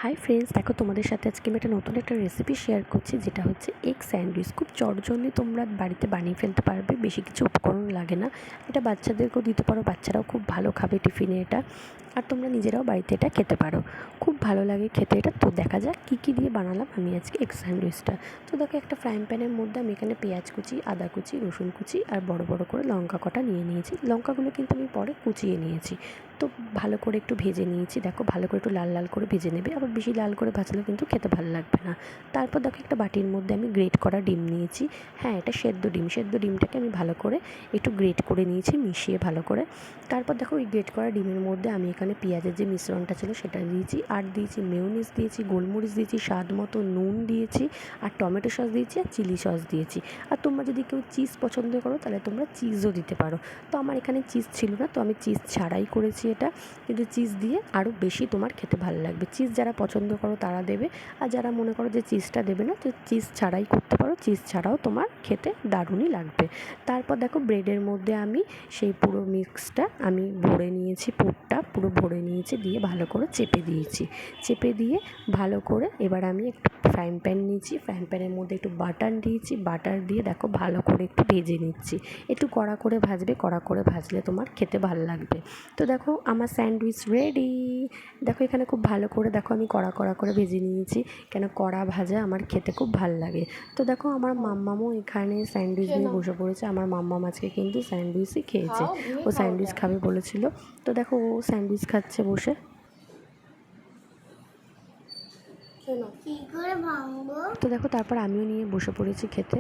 Hi friends, দেখো তোমাদের সাথে আজকে আমি নতুন একটা রেসিপি শেয়ার করছি, যেটা হচ্ছে এগ স্যান্ডউইচ। খুব চটজলদি তোমরা বাড়িতে বানিয়ে ফেলতে পারবে, বেশি কিছু উপকরণ লাগে না। এটা বাচ্চাদেরকেও দিতে পারো, বাচ্চারাও খুব ভালো খাবে টিফিনে এটা। আর তোমরা নিজেরাও বাড়িতে এটা খেতে পারো, খুব ভালো লাগে খেতে এটা। তো দেখা যাক কী কী দিয়ে বানালাম আমি আজকে এগ স্যান্ডউইচটা। তো দেখো, একটা ফ্রাইং প্যানের মধ্যে আমি এখানে পেঁয়াজ কুচি, আদা কুচি, রসুন কুচি আর বড় বড় করে লঙ্কা কটা নিয়ে নিয়েছি। লঙ্কাগুলো কিন্তু আমি পরে কুচিয়ে নিয়েছি। তো ভালো করে একটু ভেজে নিয়েছি। দেখো, ভালো করে একটু লাল লাল করে ভেজে নেবে, আবার বেশি লাল করে ভাজলে কিন্তু খেতে ভালো লাগবে না। তারপর দেখো, একটা বাটির মধ্যে আমি গ্রেট করা ডিম নিয়েছি। হ্যাঁ, এটা সেদ্ধ ডিম। সেদ্ধ ডিমটাকে আমি ভালো করে একটু গ্রেট করে নিয়েছি, মিশিয়ে ভালো করে। তারপর দেখো, ওই গ্রেট করা ডিমের মধ্যে আমি এখানে পেঁয়াজের যে মিশ্রণটা ছিল সেটা দিয়েছি, আর দিয়েছি মেয়োনিজ, দিয়েছি গোলমরিচ, দিয়েছি স্বাদ মতো নুন, দিয়েছি আর টমেটো সস দিয়েছি আর চিলি সস দিয়েছি। আর তোমরা যদি কেউ চিজ পছন্দ করো তাহলে তোমরা চিজও দিতে পারো। তো আমার এখানে চিজ ছিল না, তো আমি চিজ ছাড়াই করেছি এটা। কিন্তু চিজ দিয়ে আরও বেশি তোমার খেতে ভালো লাগবে। চিজ যারা পছন্দ করো তারা দেবে, আর যারা মনে করো যে চিজটা দেবে না, তো চিজ ছাড়াই করতে পারো। চিজ ছাড়াও তোমার খেতে দারুণই লাগবে। তারপর দেখো, ব্রেডের মধ্যে আমি সেই পুরো মিক্সটা আমি ভরে নিয়েছি, পুরটা পুরো ভরে নিয়েছি, দিয়ে ভালো করে চেপে দিয়েছি। চেপে দিয়ে ভালো করে এবার আমি একটু ফ্রাইং প্যান নিয়েছি, ফ্রাইং প্যানের মধ্যে একটু বাটার দিয়েছি, বাটার দিয়ে দেখো ভালো করে একটু ভেজে নিচ্ছি। একটু কড়া করে ভাজবে, কড়া করে ভাজলে তোমার খেতে ভালো লাগবে। তো দেখো, আমার স্যান্ডউইচ রেডি। দেখো, এখানে খুব ভালো করে দেখো আমি কড়া কড়া করে ভেজে নিয়েছি, কেন কড়া ভাজা আমার খেতে খুব ভালো লাগে। তো দেখো, আমার মাম্মামও এখানে স্যান্ডউইচ নিয়ে বসে পড়েছে। আমার মাম্মাম আজকে কিন্তু স্যান্ডউইচই খেয়েছে, ও স্যান্ডউইচ খাবে বলেছিল। তো দেখো, ও স্যান্ডউইচ খাচ্ছে বসে। তো দেখো, তারপর আমিও নিয়ে বসে পড়েছি খেতে।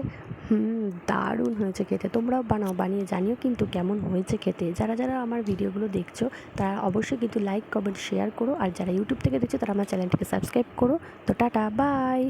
দারুণ হয়েছে খেতে। তোমরাও বানাও, বানিয়ে জানিও কিন্তু কেমন হয়েছে খেতে। যারা যারা আমার ভিডিওগুলো দেখছো তারা অবশ্যই কিন্তু লাইক, কমেন্ট, শেয়ার করো। আর যারা ইউটিউব থেকে দেখছো তারা আমার চ্যানেলটিকে সাবস্ক্রাইব করো। তো টাটা, বাই।